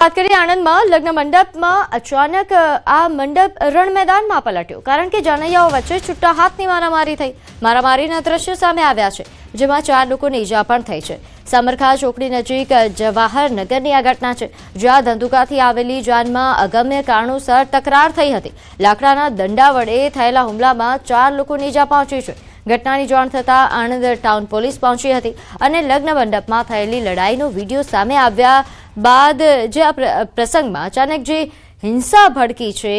વાત કરીએ આણંદમાં લગ્ન મંડપમાં અચાનક આ મંડપ રણ મેદાનમાં પલટ્યો કારણ કે જાનૈયાઓ વચ્ચે છૂટા હાથની મારામારી થઈ। મારામારીના દ્રશ્યો સામે આવ્યા છે, જેમાં 4 લોકોને ઈજા પણ થઈ છે। સમરખા ચોકડી નજીક જવાહરનગરની આ ઘટના છે, જ્યાં ધંધુકાથી આવેલી જાનમાં અગમ્ય કારણોસર તકરાર થઈ હતી। લાકડાના દંડા વડે થયેલા હુમલામાં 4 લોકોને ઈજા પહોંચી છે। ઘટનાની જાણ થતાં આણંદ ટાઉન પોલીસ પહોંચી હતી અને લગ્ન મંડપમાં થયેલી લડાઈનો વિડીયો સામે આવ્યા બાદ જે આ પ્રસંગમાં અચાનક જે હિંસા ભડકી છે,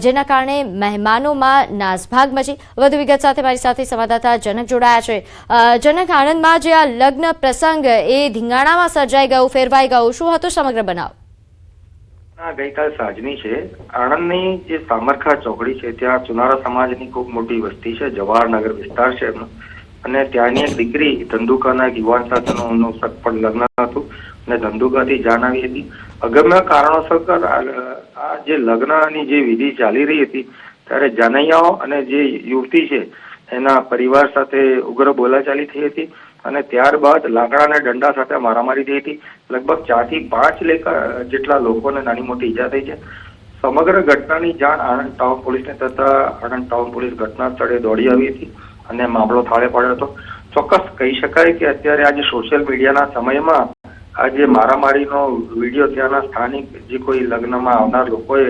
જેના કારણે મહેમાનોમાં નાસભાગ મચી। વધુ વિગત સાથે મારી સાથે સંવાદદાતા જનક જોડાયા છે। જનક, આણંદમાં જે આ લગ્ન પ્રસંગ એ ધીંગાણામાં સર્જાઈ ગયું, ફેરવાઈ ગયું, શું હતો સમગ્ર બનાવ? ગઈકાલ સાંજની છે। આણંદની જે સામરખા ચોકડી છે ત્યાં ચુનારા સમાજની ખૂબ મોટી વસ્તી છે, જવાહરનગર વિસ્તાર છે એમનો, અને ત્યાંની એક દીકરી ધંધુકાના એક યુવાન સાથેનું સગપણ લગ્ન હતું અને ધંધુકાથી જાન આવી હતી। અગમ્ય કારણોસર આ જે લગ્નની જે વિધિ ચાલી રહી હતી ત્યારે જાનૈયાઓ અને જે યુવતી છે એના પરિવાર સાથે ઉગ્ર બોલાચાલી થઈ હતી અને ત્યારબાદ લાકડાના દંડા સાથે મારામારી થઈ હતી। લગભગ 4 થી 5 જેટલા લોકોને નાની મોટી ઈજા થઈ છે। સમગ્ર ઘટનાની જાણ આણંદ ટાઉન પોલીસને થતા આણંદ ટાઉન પોલીસ ઘટના સ્થળે દોડી આવી હતી અને મામલો થાળે પડ્યો હતો। ચોક્કસ કહી શકાય કે અત્યારે આજે સોશિયલ મીડિયાના સમયમાં આ જે મારામારીનો વિડીયો ત્યાંના સ્થાનિક જે કોઈ લગ્નમાં આવનાર લોકોએ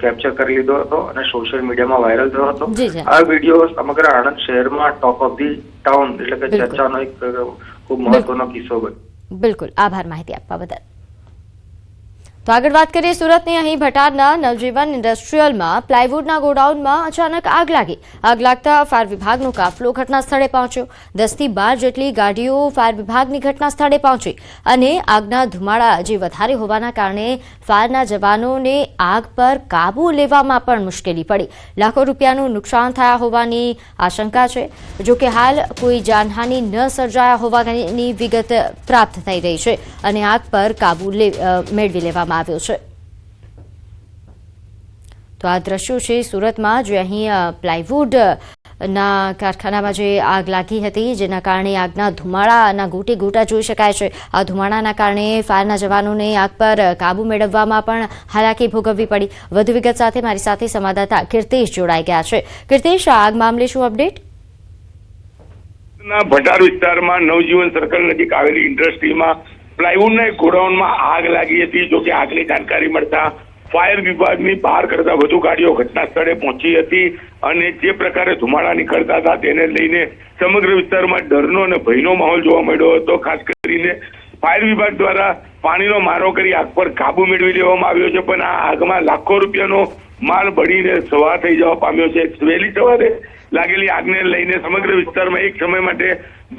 કેપ્ચર કરી લીધો હતો અને સોશિયલ મીડિયામાં વાયરલ થયો હતો। આ વિડીયો સમગ્ર આણંદ શહેરમાં ટોપ ઓફ ધી ટાઉન એટલે કે ચર્ચાનો એક ખૂબ મહત્વનો કિસ્સો બન્યો। બિલકુલ, આભાર માહિતી આપવા બદલ। તો આગળ વાત કરીએ સુરતની। અહીં ભટારના નવજીવન ઇન્ડસ્ટ્રીયલમાં પ્લાયવુડના ગોડાઉનમાં અચાનક આગ લાગી। આગ લાગતા ફાયર વિભાગનો કાફલો ઘટના સ્થળે પહોંચ્યો। 10 થી 12 જેટલી ગાડીઓ ફાયર વિભાગની ઘટના સ્થળે પહોંચી અને આગના ધુમાડા જે વધારે હોવાના કારણે ફાયરના જવાનોને આગ પર કાબુ લેવામાં પણ મુશ્કેલી પડી। લાખો રૂપિયાનું નુકસાન થયા હોવાની આશંકા છે, જોકે હાલ કોઈ જાનહાનિ ન સર્જાયા હોવાની વિગત પ્રાપ્ત થઈ રહી છે અને આગ પર કાબુ મેળવી લેવામાં આવ્યો છે। તો આ દ્રશ્યો છે સુરતમાં, જે અહીં પ્લાયવુડના કારખાનામાં જે આગ લાગી હતી, જેના કારણે આગના ધુમાડાના ગોટે ગોટા જોઈ શકાય છે। આ ધુમાડાના કારણે ફાયરના જવાનોને આગ પર કાબુ મેળવવામાં પણ હાલાકી ભોગવવી પડી। વધુ વિગત સાથે મારી સાથે સંવાદદાતા કીર્તેશ જોડાઈ ગયા છે। કીર્તેશ, આગ મામલે શું અપડેટ? ભટાર વિસ્તારમાં નવજીવન સર્કલ નજીક આવેલી ઇન્ડસ્ટ્રીમાં પ્લાયવુડના એક ગોડાઉનમાં આગ લાગી હતી। જો કે આગની જાણકારી મળતા ફાયર વિભાગની 12 કરતા વધુ ગાડીઓ ઘટના સ્થળે પહોંચી હતી અને જે પ્રકારે ધુમાડા નીકળતા હતા તેને લઈને સમગ્ર વિસ્તારમાં ડરનો અને ભયનો માહોલ જોવા મળ્યો હતો। ખાસ કરીને ફાયર વિભાગ દ્વારા પાણીનો મારો કરી આગ પર કાબુ મેળવી લેવામાં આવ્યો છે, પણ આ આગમાં લાખો રૂપિયાનો માલ બળીને સવાર થઈ જવા પામ્યો છે। વહેલી સવારે લાગેલી આગને લઈને સમગ્ર વિસ્તારમાં એક સમય માટે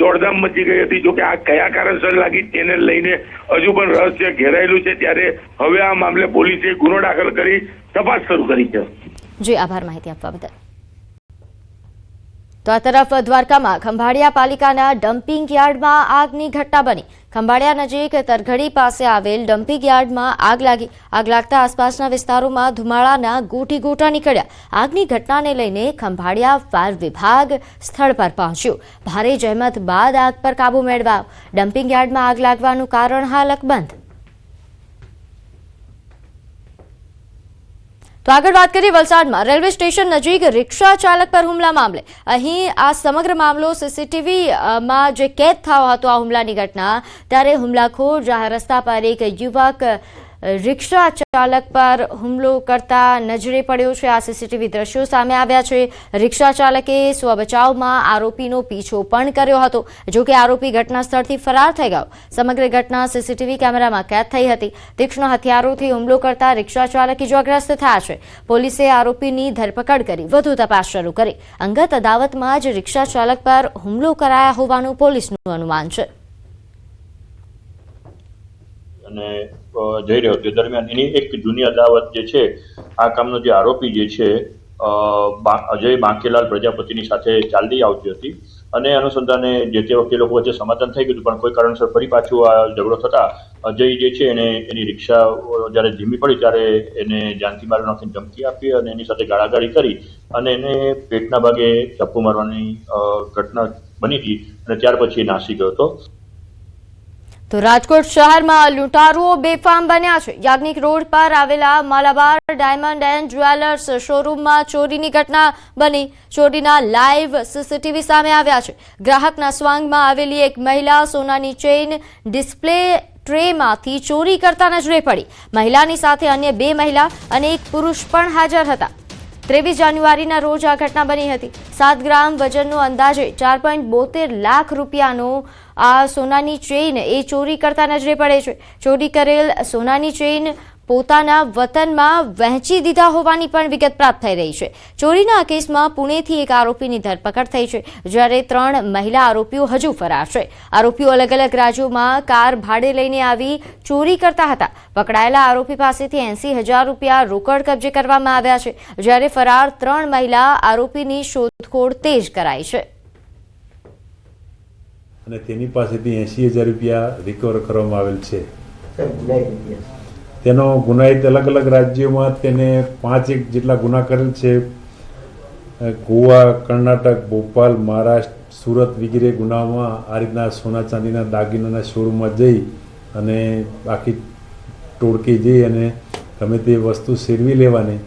દોડધામ મચી ગઈ હતી। જો કે આ કયા કારણસર લાગી તેને લઈને હજુ પણ રહસ્ય ઘેરાયેલું છે, ત્યારે હવે આ મામલે પોલીસે ગુનો દાખલ કરી તપાસ શરૂ કરી છે। જી, આભાર માહિતી આપવા બદલ। તો આ તરફ દ્વારકામાં ખંભાળિયા પાલિકાના ડમ્પિંગ યાર્ડમાં આગની ઘટના બની। ખંભાળિયા નજીક તરઘડી પાસે આવેલ ડમ્પિંગ યાર્ડમાં આગ લાગી। આગ લાગતા આસપાસના વિસ્તારોમાં ધુમાડાના ગોટી ગોટા નીકળ્યા। આગની ઘટનાને લઈને ખંભાળિયા ફાયર વિભાગ સ્થળ પર પહોંચ્યું। ભારે જહેમત બાદ આગ પર કાબુ મેળવાયો। ડમ્પિંગ યાર્ડમાં આગ લાગવાનું કારણ હાલ અકબંધ। તો આગળ વાત કરીએ વલસાડમાં રેલવે સ્ટેશન નજીક રિક્ષા ચાલક પર હુમલા મામલે। અહીં આ સમગ્ર મામલો સીસીટીવીમાં જે કેદ થયો હતો આ હુમલાની ઘટના, ત્યારે હુમલાખોર જાહેર રસ્તા પર એક યુવક રિક્ષા ચાલક પર હુમલો કરતા નજરે પડ્યો છે। આ સીસીટીવી દ્રશ્યો સામે આવ્યા છે। રિક્ષા ચાલકે સ્વબચાવમાં આરોપીનો પીછો પણ કર્યો હતો, જો કે આરોપી ઘટના સ્થળથી ફરાર થઈ ગયો। સમગ્ર ઘટના સીસીટીવી કેમેરામાં કેદ થઈ હતી। તીક્ષ્ણ હથિયારોથી હુમલો કરતા રિક્ષા ચાલક ઇજાગ્રસ્ત થયા છે। પોલીસે આરોપીની ધરપકડ કરી વધુ તપાસ શરૂ કરી। અંગત અદાવતમાં જ રિક્ષા ચાલક પર હુમલો કરાયા હોવાનું પોલીસનું અનુમાન છે અને જઈ રહ્યો તે દરમિયાન એની એક જૂની અદાવત જે છે, આ કામનો જે આરોપી જે છે અજય બાંકેલાલ પ્રજાપતિની સાથે ચાલતી આવતી હતી અને અનુસંધાને જે તે વખતે લોકો વચ્ચે સમાધાન થઈ ગયું, પણ કોઈ કારણસર ફરી પાછું આ ઝઘડો થતા અજય જે છે એને એની રિક્ષા જ્યારે ધીમી પડી ત્યારે એને જાનથી મારી નાખીને ધમકી આપી અને એની સાથે ગાળાગાળી કરી અને એને પેટના ભાગે ચપ્પુ મારવાની ઘટના બની હતી અને ત્યાર પછી નાસી ગયો હતો। તો રાજકોટ શહેરમાં લૂંટારુઓ બેફામ બન્યા છે. યાજ્ઞિક રોડ પર આવેલા માલાબાર ડાયમંડ એન્ડ જ્વેલર્સ શોરૂમમાં ચોરીની ઘટના બની. ચોરીના લાઈવ સીસીટીવી સામે આવ્યા છે. ગ્રાહકના સ્વાંગમાં આવેલી એક મહિલા સોનાની ચેઇન ડિસ્પ્લે ટ્રેમાંથી ચોરી કરતા નજરે પડી. મહિલાની સાથે અન્ય 2 મહિલા અને એક પુરુષ પણ હાજર હતા. 23 જાન્યુઆરીના રોજ આ ઘટના બની હતી. 7 ગ્રામ વજનનો અંદાજે 4.72 લાખ રૂપિયાનો આ સોનાની ચેઇન એ ચોરી કરતા નજરે પડે છે. ચોરી કરેલ સોનાની ચેઇન પોતાના વતનમાં વહેંચી દીધા હોવાની પણ વિગત પ્રાપ્ત થઈ રહી છે. ચોરીના કેસમાં પુણેથી એક આરોપીની ધરપકડ થઈ છે, જ્યારે 3 મહિલા આરોપીઓ હજુ ફરાર છે. આરોપીઓ અલગ અલગ રાજ્યોમાં કાર ભાડે લઈને આવી ચોરી કરતા હતા. પકડાયેલા આરોપી પાસેથી 80,000 રૂપિયા રોકડ કબજે કરવામાં આવ્યા છે, જ્યારે ફરાર 3 મહિલા આરોપીની શોધખોળ તેજ કરાઈ છે. અને તેની પાસેથી 80,000 રૂપિયા રિકવર કરવામાં આવેલ છે. તેનો ગુનાહિત અલગ અલગ રાજ્યોમાં તેને 5 જેટલા ગુના કરેલ છે. ગોવા, કર્ણાટક, ભોપાલ, મહારાષ્ટ્ર, સુરત વગેરે ગુનામાં આ રીતના સોના ચાંદીના દાગીનાના શોરૂમમાં જઈ અને આખી ટોળકી જઈ અને ગમે તે વસ્તુ સેરવી લેવાની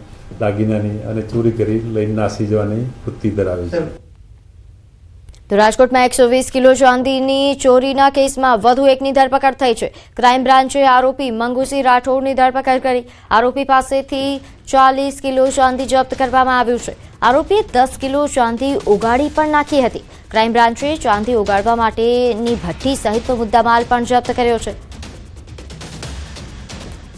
દાગીનાની અને ચોરી કરી લઈને નાસી જવાની વૃત્તિ ધરાવે છે. તો રાજકોટમાં 120 કિલો ચાંદીની ચોરીના કેસમાં વધુ એકની ધરપકડ થઈ છે. ક્રાઇમ બ્રાન્ચે આરોપી મંગુસિંહ રાઠોડની ધરપકડ કરી. આરોપી પાસેથી 40 કિલો ચાંદી જપ્ત કરવામાં આવ્યું છે. આરોપીએ 10 કિલો ચાંદી ઉગાડી પણ નાખી હતી. ક્રાઇમ બ્રાન્ચે ચાંદી ઉગાડવા માટેની ભઠ્ઠી સહિતનો મુદ્દામાલ પણ જપ્ત કર્યો છે.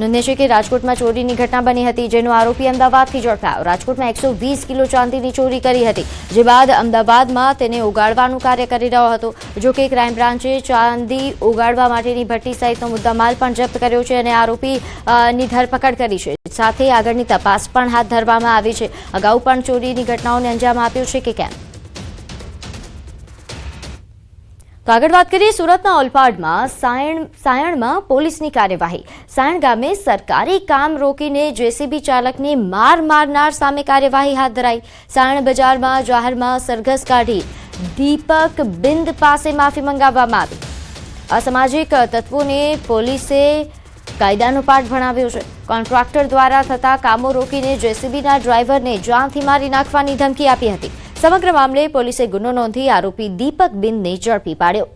નોંધનીય છે કે રાજકોટમાં ચોરીની ઘટના બની હતી, જેનો આરોપી અમદાવાદથી ઝડપાયો. રાજકોટમાં 120 કિલો ચાંદીની ચોરી કરી હતી, જે બાદ અમદાવાદમાં તેને ઉગાડવાનું કાર્ય કરી રહ્યો હતો. જો કે ક્રાઇમ બ્રાન્ચે ચાંદી ઉગાડવા માટેની ભઠ્ઠી સહિતનો મુદ્દામાલ પણ જપ્ત કર્યો છે અને આરોપીની ધરપકડ કરી છે. સાથે આગળની તપાસ પણ હાથ ધરવામાં આવી છે. અગાઉ પણ ચોરીની ઘટનાઓને અંજામ આપ્યો છે કે કેમ? તો આગળ વાત કરીએ સુરતના ઓલપાડમાં સાયણમાં પોલીસની કાર્યવાહી. સાયણ ગામે સરકારી કામ રોકીને જેસીબી ચાલકને મારનાર સામે કાર્યવાહી હાથ ધરાઈ. સાયણ બજારમાં જાહેરમાં સરઘસ કાઢી દીપક બિંદ પાસે માફી મંગાવવામાં આવી. અસામાજિક તત્વોને પોલીસે કાયદાનો પાઠ ભણાવ્યો છે. કોન્ટ્રાક્ટર દ્વારા થતા કામો રોકીને જેસીબીના ડ્રાઈવરને જાનથી મારી નાખવાની ધમકી આપી હતી. સમગ્ર મામલે પોલીસે ગુનો નોંધી આરોપી દીપક બિંદને ઝડપી પાડ્યો.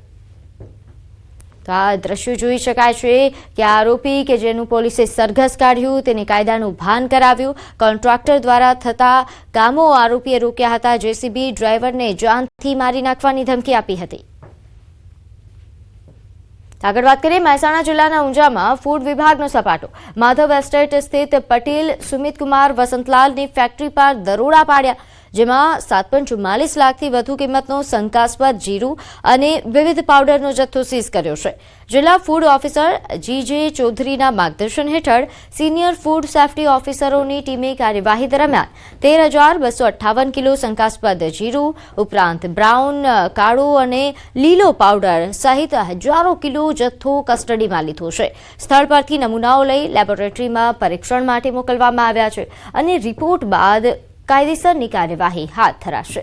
તો આ દ્રશ્યો જોઈ શકાય છે કે આરોપી કે જેનું પોલીસે સરઘસ કાઢ્યું તેને કાયદાનું ભાન કરાવ્યું. કોન્ટ્રાક્ટર દ્વારા થતા કામો આરોપીએ રોક્યા હતા. જેસીબી ડ્રાઈવરને જાનથી મારી નાખવાની ધમકી આપી હતી. આગળ વાત કરીએ મહેસાણા જિલ્લાના ઊંઝામાં ફૂડ વિભાગનો સપાટો. માધવ એસ્ટેટ સ્થિત પટેલ સુમિતકુમાર વસંતલાલની ફેક્ટરી પર દરોડા પાડ્યા, જેમાં 7.44 લાખથી વધુ કિંમતનો શંકાસ્પદ જીરું અને વિવિધ પાવડરનો જથ્થો સીઝ કર્યો છે. જિલ્લા ફૂડ ઓફિસર જીજે ચૌધરીના માર્ગદર્શન હેઠળ સિનિયર ફૂડ સેફ્ટી ઓફિસરોની ટીમે કાર્યવાહી દરમિયાન 13,258 કિલો શંકાસ્પદ જીરું ઉપરાંત બ્રાઉન, કાળો અને લીલો પાવડર સહિત હજારો કિલો જથ્થો કસ્ટડીમાં લીધો છે. સ્થળ પરથી નમૂનાઓ લઈ લેબોરેટરીમાં પરીક્ષણ માટે મોકલવામાં આવ્યા છે અને રિપોર્ટ બાદ કાયદેસરની કાર્યવાહી હાથ ધરાશે.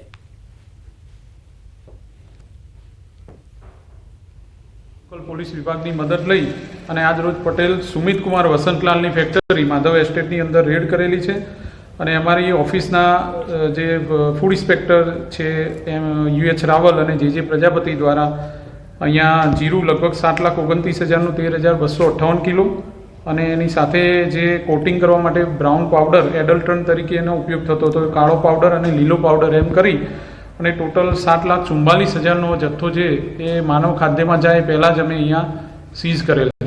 પોલીસ વિભાગની મદદ લઈ અને આજ રોજ પટેલ સુમિતકુમાર વસંતલાલની ફેક્ટરી માધવ એસ્ટેટની અંદર રેડ કરેલી છે અને અમારી ઓફિસના જે ફૂડ ઇન્સ્પેક્ટર છે UH રાવલ અને જે પ્રજાપતિ દ્વારા અહીંયા જીરું લગભગ 7,29,000નું 13,258 કિલો અને એની સાથે જે કોટિંગ કરવા માટે બ્રાઉન પાવડર એડલ્ટન તરીકે એનો ઉપયોગ થતો હતો, કાળો પાવડર અને લીલો પાવડર એમ કરી અને ટોટલ 7,44,000નો જથ્થો છે એ માનવ ખાદ્યમાં જાય પહેલાં જ અમે અહીંયા સીઝ કરેલ છે.